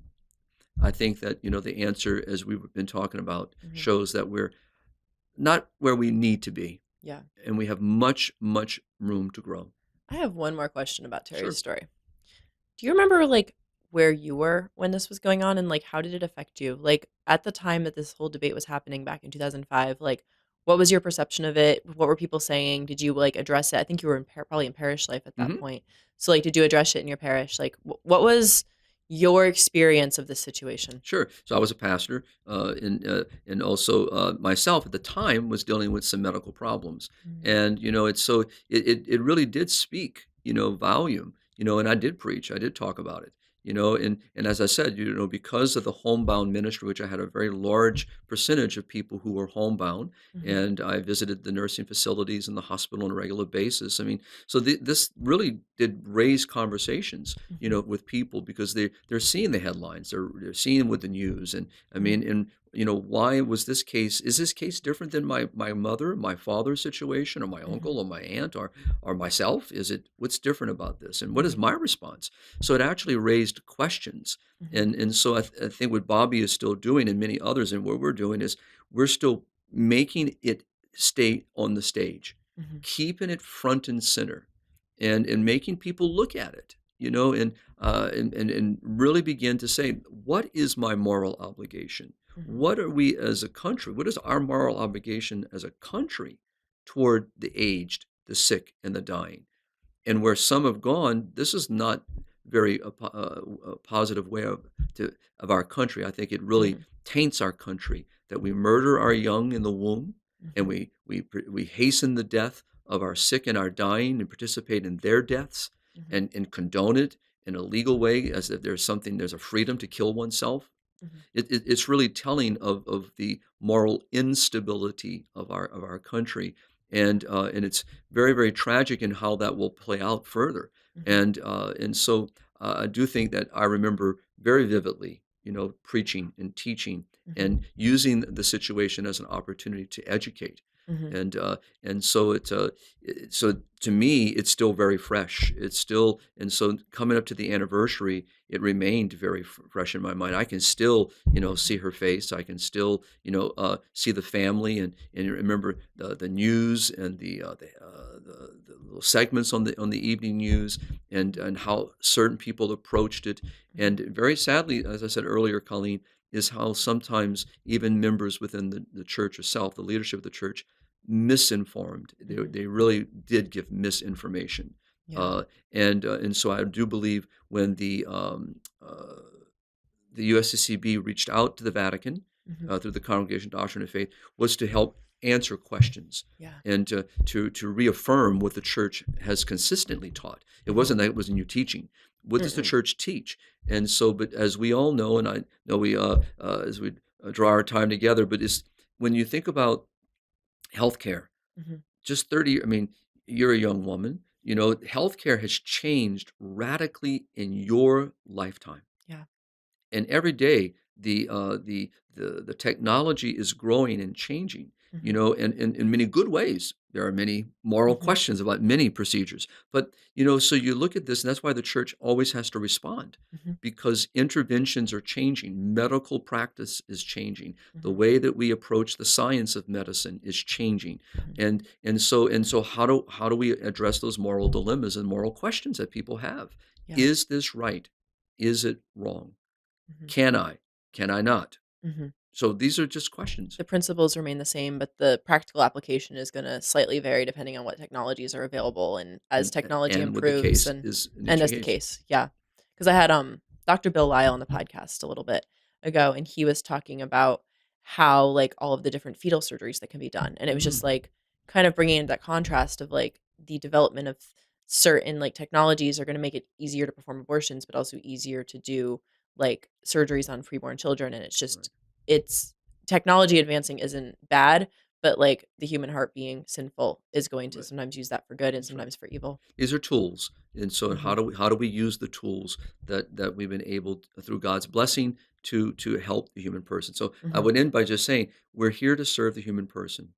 I think that, the answer, as we've been talking about, Mhm. shows that we're not where we need to be, Yeah. and we have much, much room to grow. I have one more question about Terry's Sure. story. Do you remember, like, where you were when this was going on, and, like, how did it affect you? Like, at the time that this whole debate was happening back in 2005, like, what was your perception of it? What were people saying? Did you, like, address it? I think you were in probably in parish life at that hmm point. So, like, did you address it in your parish? Like, what was your experience of this situation? Sure. So I was a pastor, and also myself at the time was dealing with some medical problems, Mm. and it really did speak, volume, and I did preach, I did talk about it, and as I said, because of the homebound ministry, which I had a very large percentage of people who were homebound, Mhm. and I visited the nursing facilities and the hospital on a regular basis. I mean, so this really did raise conversations, Mhm. with people, because they're seeing the headlines, they're seeing with the news, and I Mhm. mean, and why was this case? Is this case different than my mother, my father's situation, or my Mhm. uncle, or my aunt, or myself? Is it what's different about this, and what is Mhm. my response? So it actually raised questions, Mhm. and so I think what Bobby is still doing, and many others, and what we're doing is we're still making it stay on the stage, Mhm. keeping it front and center, and making people look at it, and really begin to say, what is my moral obligation? Mhm. What are we as a country? What is our moral obligation as a country toward the aged, the sick, and the dying? And where some have gone, this is not very a positive way of our country. I think it really Mhm. taints our country that we murder our young in the womb, and Mhm. we hasten the death of our sick and our dying, and participate in their deaths, Mhm. and condone it in a legal way, as if there's a freedom to kill oneself. Mhm. It's really telling of the moral instability of our country, and it's very, very tragic in how that will play out further. Mhm. And so I do think that I remember very vividly, preaching and teaching Mhm. and using the situation as an opportunity to educate. Mhm. And uh, so to me, it's still very fresh. It's still, and so coming up to the anniversary, it remained very fresh in my mind. I can still, see Mhm. her face. I can still, see the family, and remember the news, and the little segments on the evening news, and Mhm. how certain people approached it. Mhm. And very sadly, as I said earlier, Colleen, is how sometimes even members within the church itself, the leadership of the church, misinformed. Mhm. They really did give misinformation. Yeah. Uh, and so I do believe when the USCCB reached out to the Vatican Mhm. through the Congregation of Doctrine and Faith, was to help answer questions, Yeah. and to reaffirm what the church has consistently taught. It Mhm. wasn't that it was a new teaching. What does the Mm-mm. church teach? And so, but as we all know, and I know as we draw our time together, but is when you think about healthcare, Mhm. just 30, I mean, you're a young woman, healthcare has changed radically in your lifetime. Yeah. And every day the technology is growing and changing. you Mhm. know, and in many good ways. There are many moral Mhm. questions about many procedures. But, you know, so you look at this, and that's why the church always has to respond Mhm. because interventions are changing. Medical practice is changing. The Mhm. way that we approach the science of medicine is changing. Mhm. And so how do we address those moral dilemmas and moral questions that people have? Yeah. Is this right? Is it wrong? Mhm. Can I? Can I not? Mhm. So these are just questions. The principles remain the same, but the practical application is gonna slightly vary depending on what technologies are available and as technology And what the improves case and is in each and as the case. case, yeah. Because I had, Dr. Bill Lyle on the podcast a little bit ago, and he was talking about how, like, all of the different fetal surgeries that can be done, and it was just, Mm, like, kind of bringing in that contrast of, like, the development of certain, like, technologies are gonna make it easier to perform abortions, but also easier to do, like, surgeries on preborn children, and it's right, just it's technology advancing isn't bad, but, like, the human heart being sinful is going to right. sometimes use that for good and That's right. sometimes for evil. These are tools, and so Mhm. how do we use the tools that we've been able through God's blessing to help the human person? So I Mhm. would end by just saying we're here to serve the human person.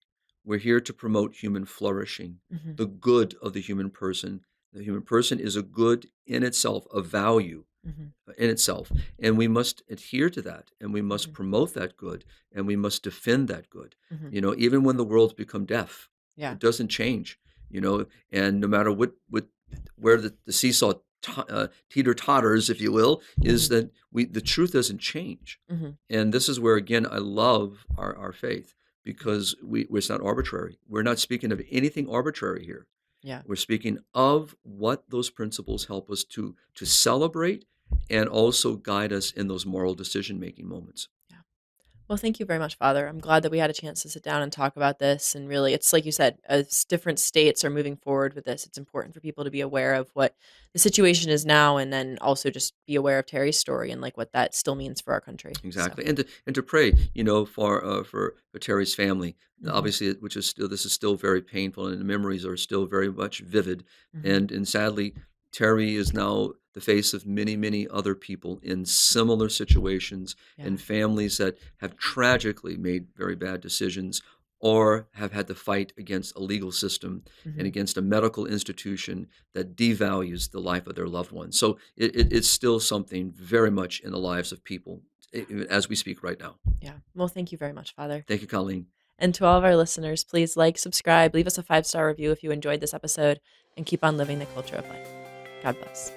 We're here to promote human flourishing, Mhm. the good of the human person. The human person is a good in itself, a value Mhm. in itself, and we must adhere to that, and we must Mhm. promote that good, and we must defend that good. Mhm. You know, even when the world's become deaf, Yeah. it doesn't change. You know, and no matter what where the seesaw teeter totters, if you will, is Mhm. that the truth doesn't change. Mhm. And this is where again I love our faith because it's not arbitrary. We're not speaking of anything arbitrary here. Yeah. We're speaking of what those principles help us to celebrate and also guide us in those moral decision-making moments. Yeah. Well, thank you very much, Father. I'm glad that we had a chance to sit down and talk about this. And really, it's like you said, as different states are moving forward with this, it's important for people to be aware of what the situation is now, and then also just be aware of Terry's story and like what that still means for our country. So, Exactly, and to pray, you know, for Terry's family, hmm obviously, which is still this is still very painful, and the memories are still very much vivid, hmm and sadly, Terry is now the face of many other people in similar situations yeah, and families that have tragically made very bad decisions or have had to fight against a legal system and hmm against a medical institution that devalues the life of their loved ones. So it's still something very much in the lives of people as we speak right now. yeah. Well, thank you very much, Father. Thank you, Colleen. And to all of our listeners, please like, subscribe, leave us a 5-star review if you enjoyed this episode, and keep on living the culture of life. God bless.